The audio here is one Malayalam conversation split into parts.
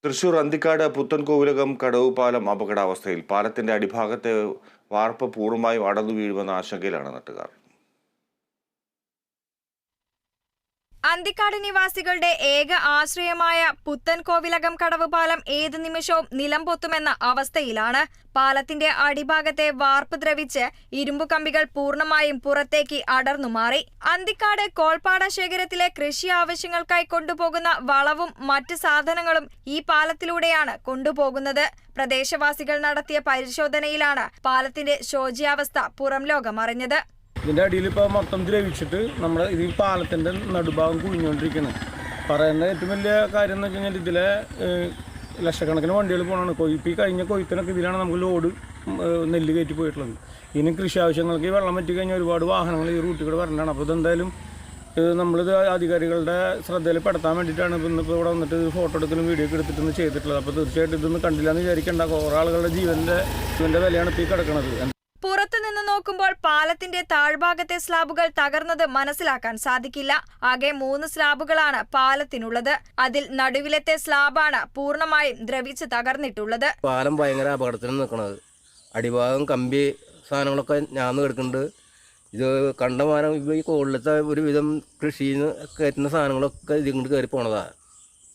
തൃശൂർ അന്തിക്കാട് പുത്തൻകോവിലകം കടവ് പാലം അപകടാവസ്ഥയിൽ. പാലത്തിന്റെ അടിഭാഗത്തെ വാർപ്പ് പൂർണ്ണമായും അടർന്നു വീഴുമെന്ന ആശങ്കയിലാണ് നാട്ടുകാർ. അന്തിക്കാട് നിവാസികളുടെ ഏക ആശ്രയമായ പുത്തൻകോവിലകം കടവ് പാലം ഏത് നിമിഷവും നിലംപൊത്തുമെന്ന അവസ്ഥയിലാണ്. പാലത്തിന്റെ അടിഭാഗത്തെ വാർപ്പ് ദ്രവിച്ച് ഇരുമ്പു കമ്പികൾ പൂർണ്ണമായും പുറത്തേക്ക് അടർന്നു മാറി. അന്തിക്കാട് കോൾപ്പാട ശേഖരത്തിലെ കൃഷി ആവശ്യങ്ങൾക്കായി കൊണ്ടുപോകുന്ന വളവും മറ്റ് സാധനങ്ങളും ഈ പാലത്തിലൂടെയാണ് കൊണ്ടുപോകുന്നത്. പ്രദേശവാസികൾ നടത്തിയ പരിശോധനയിലാണ് പാലത്തിന്റെ ശോച്യാവസ്ഥ പുറം ലോകമറിഞ്ഞത്. ഇതിൻ്റെ അടിയിൽ ഇപ്പോൾ മൊത്തം ദ്രവിച്ചിട്ട് നമ്മുടെ ഈ പാലത്തിൻ്റെ നടുഭാഗം കുഴിഞ്ഞുകൊണ്ടിരിക്കുന്നത്. പറയുന്ന ഏറ്റവും വലിയ കാര്യം എന്ന് വെച്ച് കഴിഞ്ഞാൽ ഇതിലെ ലക്ഷക്കണക്കിന് വണ്ടികൾ പോകണമാണ്. ഇപ്പോൾ ഈ കഴിഞ്ഞ കൊയ്ത്തിനൊക്കെ ഇതിലാണ് നമുക്ക് ലോഡ് നെല്ല് കയറ്റി പോയിട്ടുള്ളത്. ഇനി കൃഷി ആവശ്യങ്ങൾക്ക് ഈ വെള്ളം പറ്റി കഴിഞ്ഞാൽ ഒരുപാട് വാഹനങ്ങൾ ഈ റൂട്ടിൽ കൂടെ വരേണ്ടതാണ്. അപ്പോൾ ഇതെന്തായാലും നമ്മളിത് അധികാരികളുടെ ശ്രദ്ധയിൽ പെടുത്താൻ വേണ്ടിയിട്ടാണ് ഇന്നിപ്പോൾ ഇവിടെ വന്നിട്ട് ഫോട്ടോ എടുക്കലും വീഡിയോ ഒക്കെ എടുത്തിട്ടൊന്ന് ചെയ്തിട്ടുള്ളത്. അപ്പോൾ തീർച്ചയായിട്ടും ഇതൊന്നും കണ്ടില്ല എന്ന് വിചാരിക്കേണ്ട. കുറേ ആളുകളുടെ ജീവൻ്റെ വിലയാണ് ഇപ്പോൾ ഈ കിടക്കുന്നത്. പുറത്തുനിന്ന് നോക്കുമ്പോൾ പാലത്തിന്റെ താഴ്ഭാഗത്തെ സ്ലാബുകൾ തകർന്നത് മനസ്സിലാക്കാൻ സാധിക്കില്ല. ആകെ 3 സ്ലാബുകളാണ് പാലത്തിനുള്ളത്. അതിൽ നടുവിലത്തെ സ്ലാബാണ് പൂർണ്ണമായും ദ്രവിച്ച് തകർന്നിട്ടുള്ളത്. പാലം ഭയങ്കര അപകടത്തിൽ നിൽക്കുന്നത്. അടിഭാഗം കമ്പി സാധനങ്ങളൊക്കെ ഞാന്ന് കിടക്കുന്നുണ്ട്. ഇത് കണ്ടമാനം ഈ കോളിലത്തെ ഒരുവിധം കൃഷിയിൽ നിന്ന് കയറ്റുന്ന സാധനങ്ങളൊക്കെ ഇതിങ്ങോട്ട് കയറി പോണതാണ്.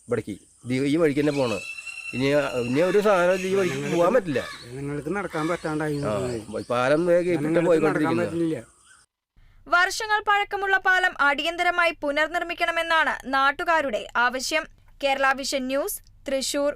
ഇവിടേക്ക് ഈ വഴിക്ക് തന്നെ പോണത്. ഇനി ഒരു സാധനം ഈ വഴിക്ക് പോകാൻ പറ്റില്ല. നിങ്ങൾക്ക് നടക്കാൻ പറ്റാണ്ടായി. പാലം പോയിക്കൊണ്ടിരിക്കുന്നില്ല. വർഷങ്ങൾ പഴക്കമുള്ള പാലം അടിയന്തരമായി പുനർനിർമ്മിക്കണമെന്നാണ് നാട്ടുകാരുടെ ആവശ്യം. Kerala vision news, Thrissur.